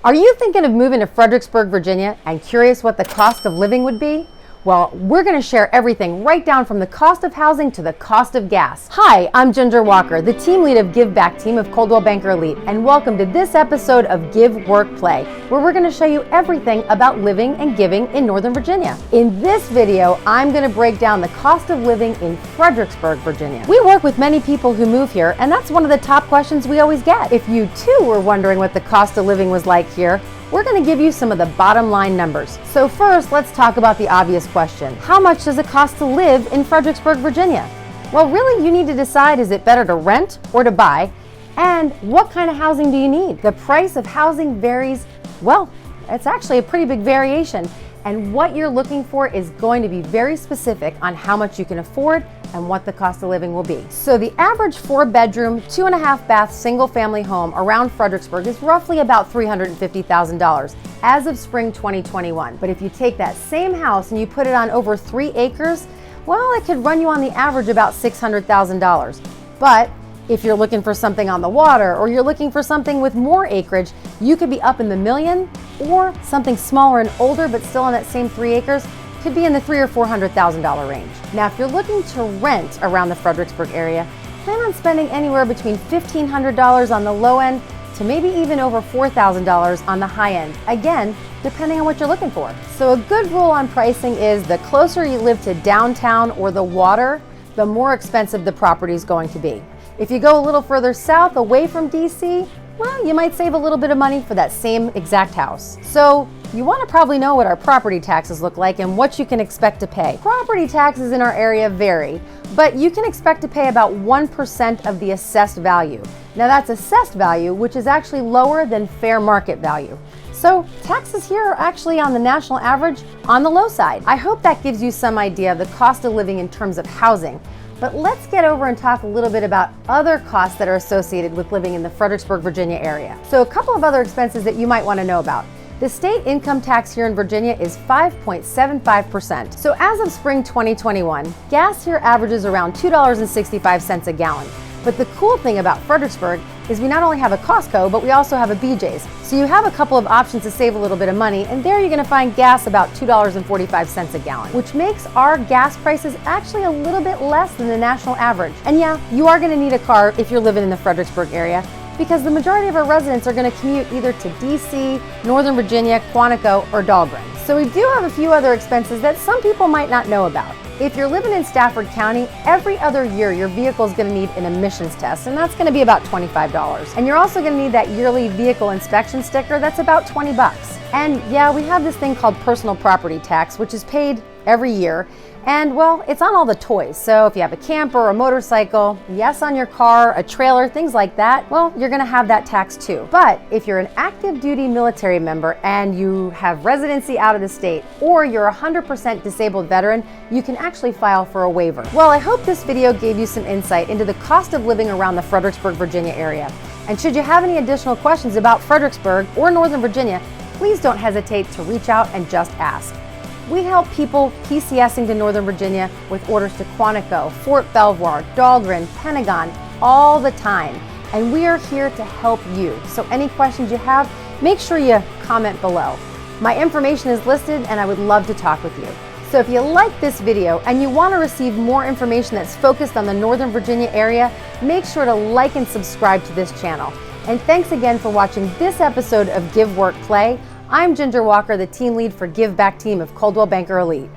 Are you thinking of moving to Fredericksburg, Virginia, and curious what the cost of living would be? Well, we're going to share everything right down from the cost of housing to the cost of gas. Hi, I'm Ginger Walker, the team lead of Give Back team of Coldwell Banker Elite, and welcome to this episode of Give, Work, Play, where we're going to show you everything about living and giving in Northern Virginia. In this video, I'm going to break down the cost of living in Fredericksburg, Virginia. We work with many people who move here, and that's one of the top questions we always get. If you too were wondering what the cost of living was like here, we're going to give you some of the bottom line numbers. So first, let's talk about the obvious question. How much does it cost to live in Fredericksburg, Virginia? Well, really, you need to decide, is it better to rent or to buy? And what kind of housing do you need? The price of housing varies, well, it's actually a pretty big variation. And what you're looking for is going to be very specific on how much you can afford and what the cost of living will be. So the average 4-bedroom, 2.5-bath single-family home around Fredericksburg is roughly about $350,000 as of spring 2021. But if you take that same house and you put it on over 3 acres, well, it could run you on the average about $600,000. But if you're looking for something on the water or you're looking for something with more acreage, you could be up in the million, or something smaller and older but still on that same 3 acres could be in the $300,000 or $400,000 range. Now, if you're looking to rent around the Fredericksburg area, plan on spending anywhere between $1,500 on the low end to maybe even over $4,000 on the high end. Again, depending on what you're looking for. So a good rule on pricing is the closer you live to downtown or the water, the more expensive the property is going to be. If you go a little further south away from DC, well, you might save a little bit of money for that same exact house. So you want to probably know what our property taxes look like and what you can expect to pay. Property taxes in our area vary, but you can expect to pay about 1% of the assessed value. Now that's assessed value, which is actually lower than fair market value. So taxes here are actually on the national average on the low side. I hope that gives you some idea of the cost of living in terms of housing. But let's get over and talk a little bit about other costs that are associated with living in the Fredericksburg, Virginia area. So a couple of other expenses that you might want to know about. The state income tax here in Virginia is 5.75%. So as of spring 2021, gas here averages around $2.65 a gallon. But the cool thing about Fredericksburg is we not only have a Costco, but we also have a BJ's. So you have a couple of options to save a little bit of money, and there you're going to find gas about $2.45 a gallon, which makes our gas prices actually a little bit less than the national average. And yeah, you are going to need a car if you're living in the Fredericksburg area, because the majority of our residents are going to commute either to DC, Northern Virginia, Quantico, or Dahlgren. So we do have a few other expenses that some people might not know about. If you're living in Stafford County, every other year your vehicle is going to need an emissions test, and that's going to be about $25. And you're also going to need that yearly vehicle inspection sticker that's about $20. And yeah, we have this thing called personal property tax, which is paid every year. And well, it's on all the toys. So if you have a camper, a motorcycle, yes, on your car, a trailer, things like that, well, you're going to have that tax too. But if you're an active duty military member and you have residency out of the state, or you're a 100% disabled veteran, you can actually file for a waiver. Well, I hope this video gave you some insight into the cost of living around the Fredericksburg, Virginia area. And should you have any additional questions about Fredericksburg or Northern Virginia, please don't hesitate to reach out and just ask. We help people PCSing to Northern Virginia with orders to Quantico, Fort Belvoir, Dahlgren, Pentagon, all the time. And we are here to help you. So any questions you have, make sure you comment below. My information is listed and I would love to talk with you. So if you like this video and you want to receive more information that's focused on the Northern Virginia area, make sure to like and subscribe to this channel. And thanks again for watching this episode of Give, Work, Play. I'm Ginger Walker, the team lead for Give Back team of Coldwell Banker Elite.